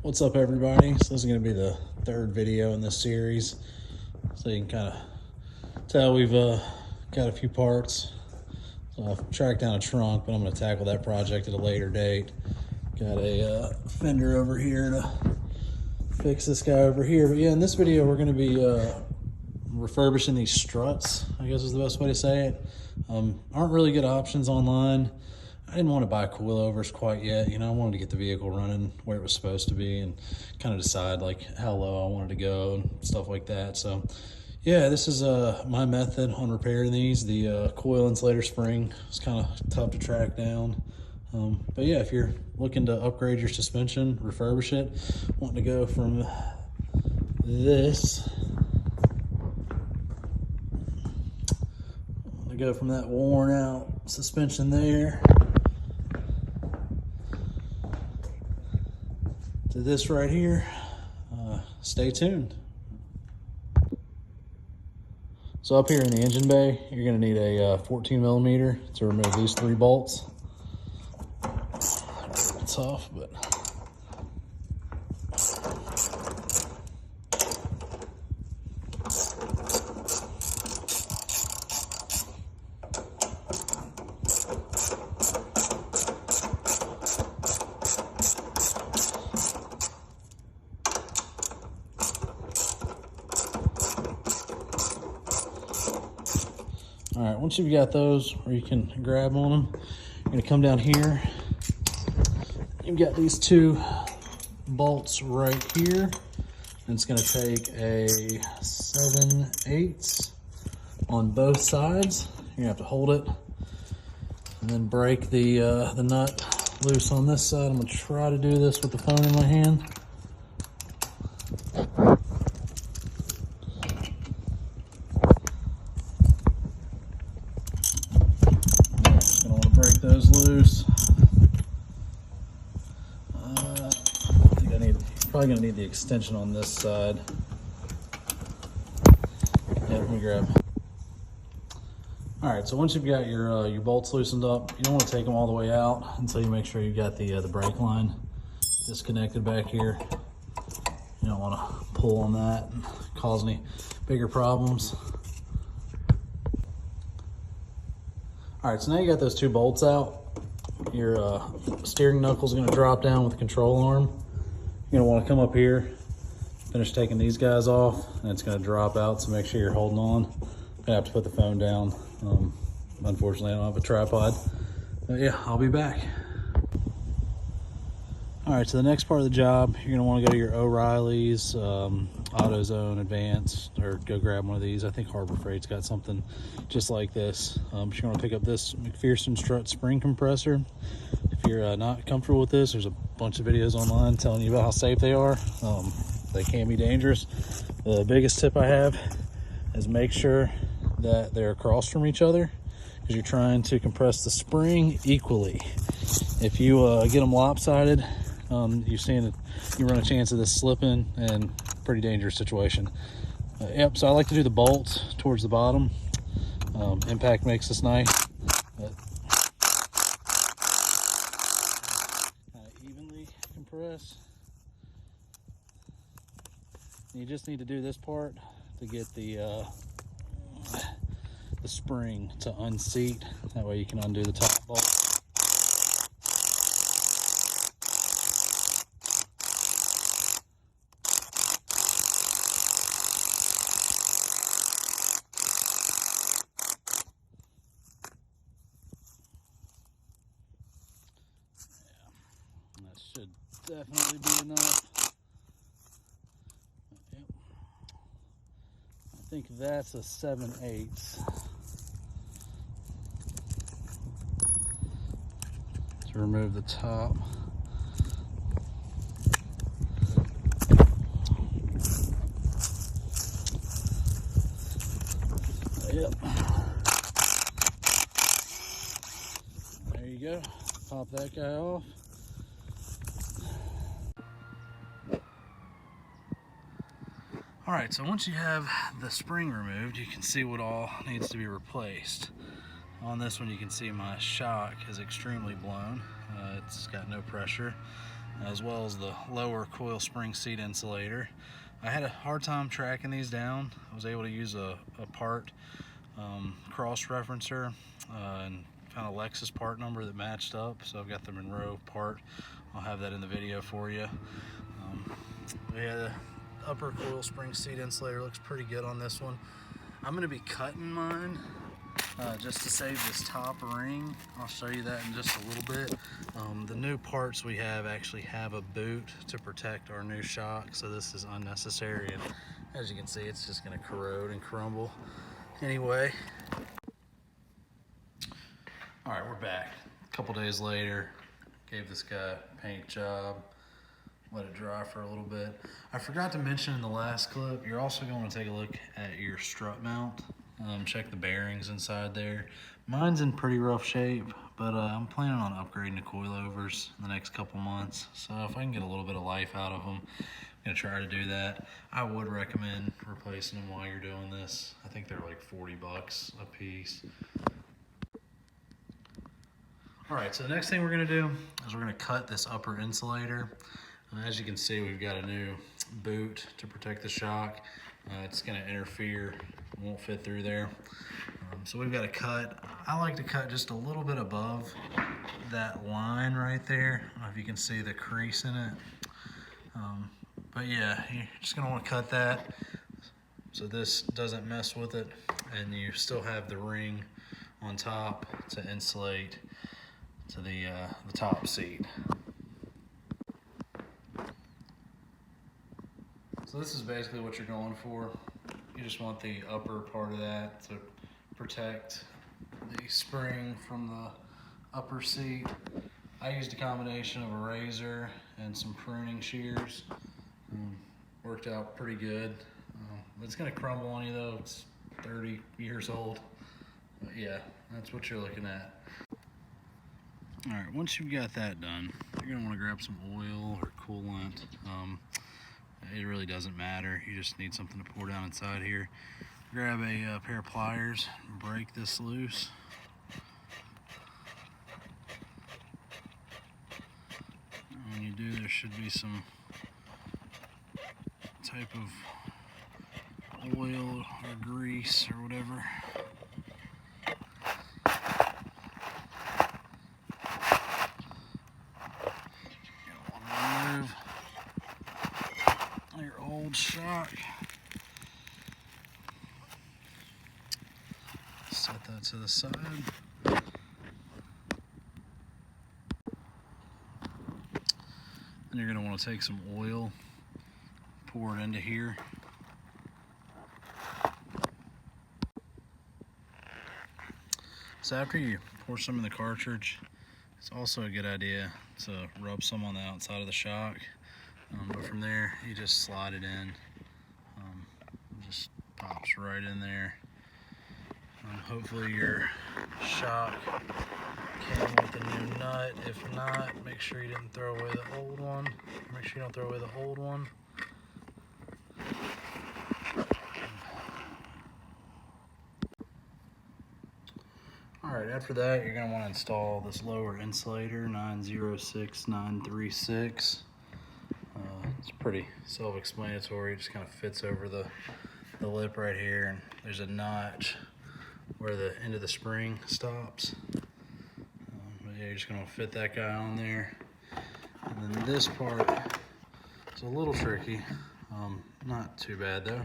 What's up, everybody? So this is going to be the third video in this series, so you can kind of tell we've got a few parts. So I've tracked down a trunk, but I'm going to tackle that project at a later date. Got a fender over here to fix this guy over here. But yeah, in this video we're going to be refurbishing these struts, I guess is the best way to say it. Aren't really good options online. I didn't want to buy coilovers quite yet. You know, I wanted to get the vehicle running where it was supposed to be and kind of decide like how low I wanted to go and stuff like that. So yeah, this is my method on repairing these. The coil insulator spring is kind of tough to track down. But yeah, if you're looking to upgrade your suspension, refurbish it, wanting to go from this, go from that worn out suspension there to this right here, stay tuned. So up here in the engine bay, you're going to need a 14 millimeter to remove these 3 bolts. Tough, but all right, once you've got those where you can grab on them, you're gonna come down here. You've got these 2 bolts right here, and it's gonna take a 7/8 on both sides. You're gonna have to hold it and then break the nut loose on this side. I'm gonna try to do this with the phone in my hand. Break those loose. I think probably gonna need the extension on this side. Yeah, let me grab. All right, so once you've got your bolts loosened up, you don't want to take them all the way out until you make sure you've got the brake line disconnected back here. You don't want to pull on that and cause any bigger problems. All right, so now you got those 2 bolts out. Your steering knuckle is going to drop down with the control arm. You're going to want to come up here, finish taking these guys off, and it's going to drop out, so make sure you're holding on. I'm going to have to put the phone down. Unfortunately, I don't have a tripod. But yeah, I'll be back. All right, so the next part of the job, you're going to want to go to your O'Reilly's, AutoZone Advanced, or go grab one of these. I think Harbor Freight's got something just like this. But you're going to pick up this McPherson strut spring compressor. If you're not comfortable with this, there's a bunch of videos online telling you about how safe they are. They can be dangerous. The biggest tip I have is make sure that they're across from each other, because you're trying to compress the spring equally. If you get them lopsided, you run a chance of this slipping, and pretty dangerous situation. Yep, so I like to do the bolts towards the bottom. Impact makes this nice, but kind of evenly compress. And you just need to do this part to get the spring to unseat. That way you can undo the top bolt. Should definitely be enough. Yep. I think that's a 7/8. To remove the top. Yep. There you go. Pop that guy off. All right, so once you have the spring removed, you can see what all needs to be replaced. On this one, you can see my shock is extremely blown. It's got no pressure. as well as the lower coil spring seat insulator. I had a hard time tracking these down. I was able to use a part cross-referencer and found a Lexus part number that matched up, so I've got the Monroe part. I'll have that in the video for you. Yeah, the upper coil spring seat insulator looks pretty good on this one. I'm going to be cutting mine just to save this top ring. I'll show you that in just a little bit. The new parts we have actually have a boot to protect our new shock, so this is unnecessary, and as you can see, it's just going to corrode and crumble anyway. All right, we're back. A couple days later, gave this guy a paint job, let it dry for a little bit. I forgot to mention in the last clip, you're also going to take a look at your strut mount. Check the bearings inside there. Mine's in pretty rough shape, but I'm planning on upgrading to coilovers in the next couple months. So if I can get a little bit of life out of them, I'm gonna try to do that. I would recommend replacing them while you're doing this. I think they're like 40 bucks a piece. All right, so the next thing we're gonna do is we're gonna cut this upper insulator. As you can see, we've got a new boot to protect the shock. It's gonna interfere, won't fit through there. So we've got to cut. I like to cut just a little bit above that line right there. I don't know if you can see the crease in it. But yeah, you're just gonna want to cut that so this doesn't mess with it, and you still have the ring on top to insulate to the top seat. So this is basically what you're going for. You just want the upper part of that to protect the spring from the upper seat. I used a combination of a razor and some pruning shears. Worked out pretty good. It's gonna crumble on you though. It's 30 years old. But yeah, that's what you're looking at. All right, once you've got that done, you're gonna wanna grab some oil or coolant. It really doesn't matter. You just need something to pour down inside here. Grab a pair of pliers, break this loose. And when you do, there should be some type of oil or grease or whatever. You want to remove your old shock. Set that to the side. Then you're going to want to take some oil, pour it into here. So after you pour some in the cartridge, it's also a good idea to rub some on the outside of the shock. But from there, you just slide it in. It just pops right in there. Hopefully your shock came with a new nut. If not, make sure you didn't throw away the old one. Make sure you don't throw away the old one. Alright, after that, you're going to want to install this lower insulator, 906936. It's pretty self-explanatory. It just kind of fits over the lip right here, and there's a notch where the end of the spring stops. But yeah, you're just going to fit that guy on there. And then this part is a little tricky. Not too bad though.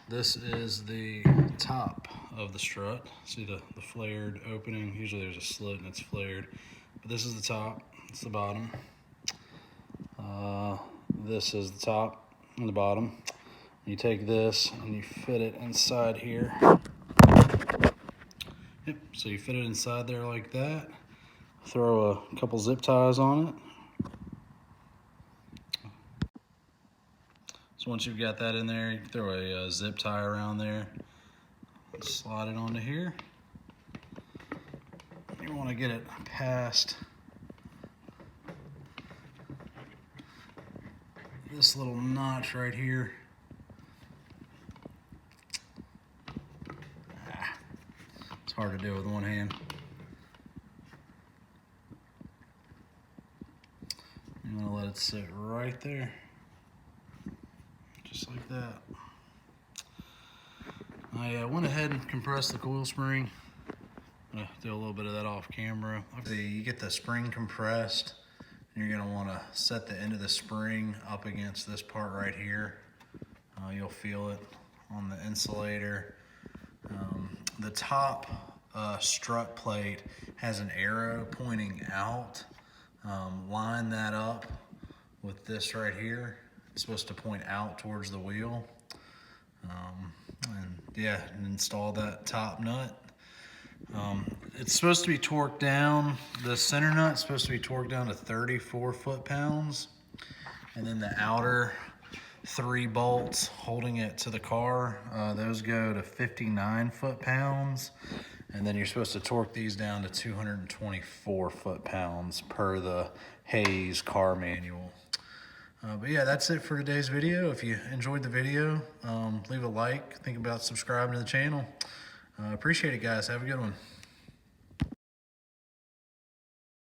This is the top of the strut. See the flared opening? Usually there's a slit and it's flared. But this is the top, it's the bottom. This is the top and the bottom. You take this and you fit it inside here. Yep, so you fit it inside there like that. Throw a couple zip ties on it. So once you've got that in there, you can throw a zip tie around there. Slide it onto here. You want to get it past this little notch right here. It's hard to do with one hand. let it sit right there. Just like that. I went ahead and compressed the coil spring. I'm gonna do a little bit of that off camera. You get the spring compressed, and you're gonna wanna set the end of the spring up against this part right here. You'll feel it on the insulator. The top strut plate has an arrow pointing out. Line that up with this right here. It's supposed to point out towards the wheel. And yeah, and install that top nut. It's supposed to be torqued down. The center nut's supposed to be torqued down to 34 foot-pounds. And then the outer 3 bolts holding it to the car, those go to 59 foot-pounds. And then you're supposed to torque these down to 224 foot-pounds per the Hayes car manual. But yeah, that's it for today's video. If you enjoyed the video, leave a like. Think about subscribing to the channel. Appreciate it, guys. Have a good one.